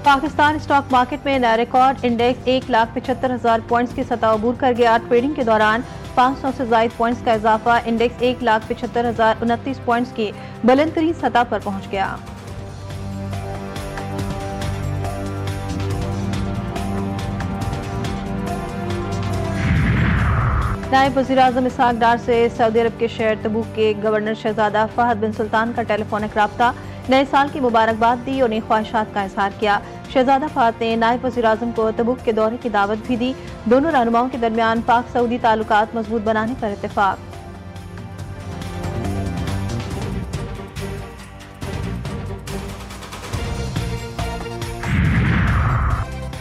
Pakistan stock market में नया record index 1,75,000 points की सतह अबूर कर गया। ट्रेडिंग के दौरान 500 से ज्यादा पॉइंट्स का इजाफा इंडेक्स 1,75,029 पॉइंट्स की बुलंद तरीन सतह पर पहुंच गया। नायब वज़ीर-ए-आज़म इसहाक डार से सऊदी अरब के शहर तबूक के गवर्नर शहजादा फहद बिन सुल्तान का टेलीफोनिक राब्ता, नए साल की मुबारकबाद दी और नई ख्वाहिशात का इजहार किया। शहजादा फहद ने नायब वज़ीर-ए-आज़म को तबूक के दौरे की दावत भी दी। दोनों रहनुमाओं के दरमियान पाक सऊदी ताल्लुकात मजबूत बनाने पर इत्तेफाक।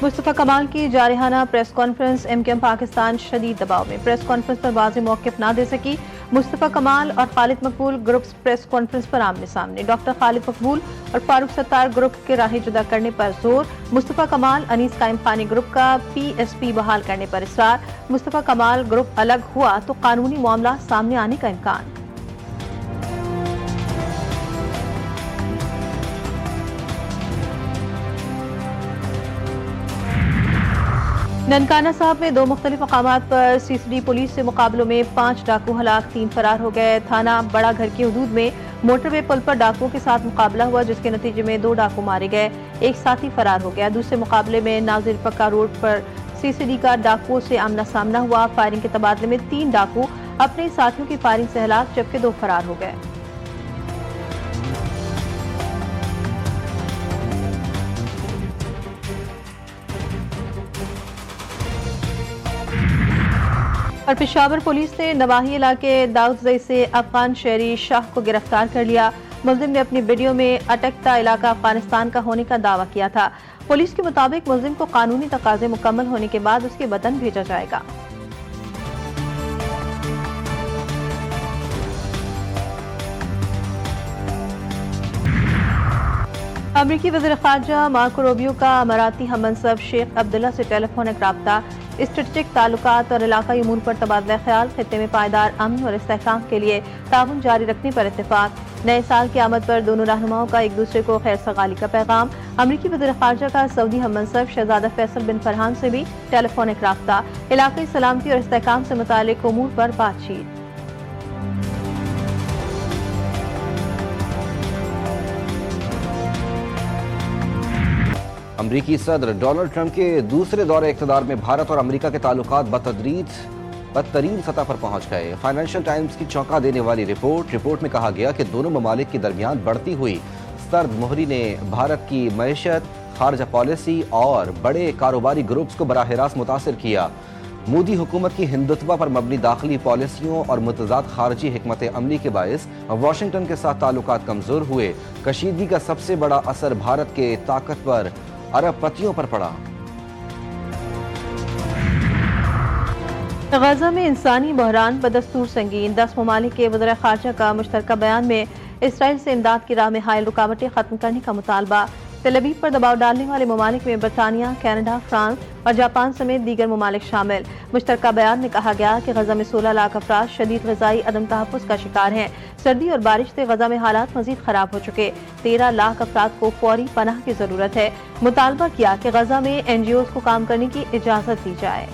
मुस्तफा कमाल की जारहाना प्रेस कॉन्फ्रेंस, एमकेएम पाकिस्तान शदीद दबाव में। प्रेस कॉन्फ्रेंस पर वाज़ेह मौक़िफ़ न दे सकी। मुस्तफा कमाल और खालिद मकबूल ग्रुप्स प्रेस कॉन्फ्रेंस पर आमने सामने। डॉक्टर खालिद मकबूल और फारूक सत्तार ग्रुप के राहें जुदा करने पर जोर। मुस्तफा कमाल अनीस कायम खानी ग्रुप का PSP बहाल करने पर इसरार। मुस्तफा कमाल ग्रुप अलग हुआ तो कानूनी मामला सामने आने का इम्कान। ननकाना साहब में दो मुख्तलिफ मकामात पर CCD पुलिस से मुकाबलों में 5 डाकू हलाक, 3 फरार हो गए। थाना बड़ा घर की हदूद में मोटरवे पुल पर डाकुओं के साथ मुकाबला हुआ, जिसके नतीजे में 2 डाकू मारे गए, एक साथी फरार हो गया। दूसरे मुकाबले में नाजिर पक्का रोड पर CCD का डाकुओं से आमना सामना हुआ। फायरिंग के तबादले में 3 डाकू अपने साथियों की फायरिंग से हलाक, जबकि 2 फरार हो गए। और पेशावर पुलिस ने नवाही इलाके दाऊदजई से अफगान शहरी शाह को गिरफ्तार कर लिया। मुलजिम ने अपनी वीडियो में अटकता इलाका अफगानिस्तान का होने का दावा किया था। पुलिस के मुताबिक मुलजिम को कानूनी तकाजे मुकम्मल होने के बाद उसके वतन भेजा जाएगा। अमरीकी वज़ीर ख़ारजा मार्को रूबियो का अमाराती हममंसब शेख अब्दुल्ला से टेलीफोनिक राब्ता, स्ट्रेटेजिक ताल्लुकात और इलाकाई उमूर पर तबादला ख्याल, खित्ते में पायदार अमन और इस्तेहकाम के लिए ताउन जारी रखने पर इत्तेफाक। नए साल की आमद पर दोनों रहनुमाओं का एक दूसरे को खैर सगाली का पैगाम। अमरीकी वज़ीर ख़ारजा का सऊदी हममंसब शहजादा फैसल बिन फरहान से भी टेलीफोनिक राब्ता, इलाकाई सलामती और इस्तेहकाम से मुताल्लिक उमूर पर बातचीत। अमरीकी सदर डोनाल्ड ट्रंप के दूसरे दौरे इक़्तिदार में भारत और अमरीका के ताल्लुकात बदतरीन सतह पर पहुंच गए। फाइनेंशियल टाइम्स की चौंका देने वाली रिपोर्ट में कहा गया कि दोनों ममालिक के दरमियान बढ़ती हुई सर्द मोहरी ने भारत की मईशत, खारजा पॉलिसी और बड़े कारोबारी ग्रुप्स को बराह रास्त मुतासिर किया। मोदी हुकूमत की हिंदुत्व पर मबनी दाखिली पॉलिसियों और मुतज़ाद खारजी हिकमत अमली के बायस वाशिंगटन के साथ ताल्लुकात कमज़ोर हुए। कशीदगी का सबसे बड़ा असर भारत के ताकतवर अरबपतियों पर पड़ा। गजा में इंसानी बहरान बदस्तूर संगीन, 10 ममालिक के वज़ीर ख़ारजा का मुश्तरका बयान में इसराइल से इमदाद की राह में हायल रुकावटें खत्म करने का मुतालबा। तेल अवीव पर दबाव डालने वाले ममालिक में बरतानिया, कनाडा, फ्रांस और जापान समेत दीगर ममालिक शामिल। मुश्तरका बयान में कहा गया कि गजा में 16 लाख अफराद शदीद ग़िज़ाई अदम तहफ़्फ़ुज़ का शिकार हैं। सर्दी और बारिश से गजा में हालात मज़ीद ख़राब हो चुके। 13 लाख अफराद को फौरी पनाह की ज़रूरत है। मुतालबा किया कि गजा में NGOs को काम करने की इजाज़त दी जाए।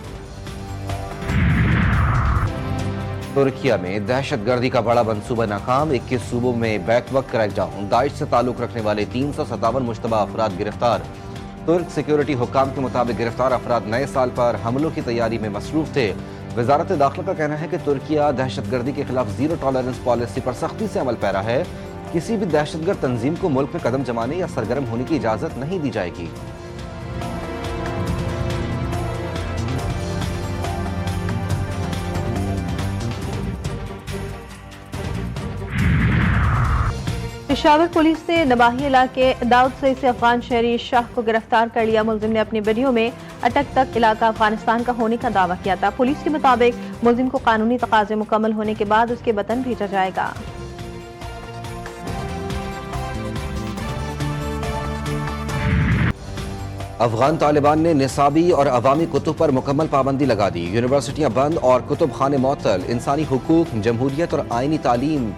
तुर्किया में दहशतगर्दी का बड़ा मंसूबा नाकाम, 21 सूबों में बैक वक्त क्रैकडाउन। दाइश से ताल्लुक रखने वाले 357 मुश्तबा अफराद गिरफ्तार। तुर्क सिक्योरिटी हुक्काम के मुताबिक गिरफ्तार अफराद नए साल पर हमलों की तैयारी में मसरूफ थे। वजारत दाखिला का कहना है कि तुर्किया दहशतगर्दी के खिलाफ जीरो टॉलरेंस पॉलिसी पर सख्ती से अमल पैरा है। किसी भी दहशतगर्द तंजीम को मुल्क में कदम जमाने या सरगर्म होने की इजाज़त नहीं दी जाएगी। पेशावर पुलिस ने नवाही इलाके दाऊदजई से अफगान शहरी शाह को गिरफ्तार कर लिया। मुलजिम ने अपनी वीडियो में अटक तक इलाका अफगानिस्तान का होने का दावा किया था। पुलिस के मुताबिक मुलजिम को कानूनी तकाजे मुकम्मल होने के बाद उसके वतन भेजा जाएगा। अफगान तालिबान ने निसाबी और अवामी कुतुब पर मुकम्मल पाबंदी लगा दी। यूनिवर्सिटियां बंद और कुतुब खाने मुअत्तल। इंसानी हुकूक, जमहूरियत और आइनी तालीम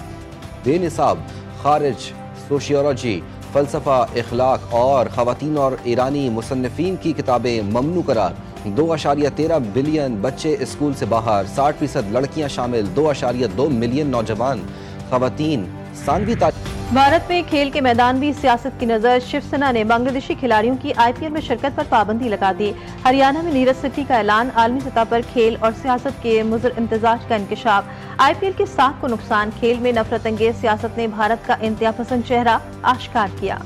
बेनिसाब, खारिज, सोशियोलॉजी, फ़लसफ़ा, इखलाक और ख़वातीन और ईरानी मुसन्निफ़ीन की किताबें ममनू करार। 2.13 बिलियन बच्चे स्कूल से बाहर, 60% लड़कियां शामिल, 2.2 मिलियन नौजवान ख़वातीन सानवी भारत में खेल के मैदान भी सियासत की नजर। शिवसेना ने बांग्लादेशी खिलाड़ियों की IPL में शिरकत पर पाबंदी लगा दी। हरियाणा में नीरज सिटी का ऐलान। आलमी सतह पर खेल और सियासत के मुज़र इम्तिजाज का इंकशाफ। IPL के साख को नुकसान। खेल में नफरत अंगेज सियासत ने भारत का इंतहा पसंद चेहरा आश्कार किया।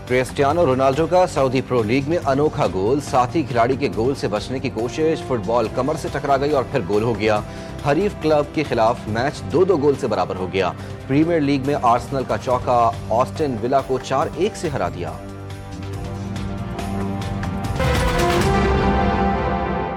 क्रिस्टियानो रोनाल्डो का सऊदी प्रो लीग में अनोखा गोल। साथी खिलाड़ी के गोल से बचने की कोशिश, फुटबॉल कमर से टकरा गई और फिर गोल हो गया। हरीफ क्लब के खिलाफ मैच 2-2 गोल से बराबर हो गया। प्रीमियर लीग में आर्सेनल का चौका ऑस्टन विला को 4-1 से हरा दिया।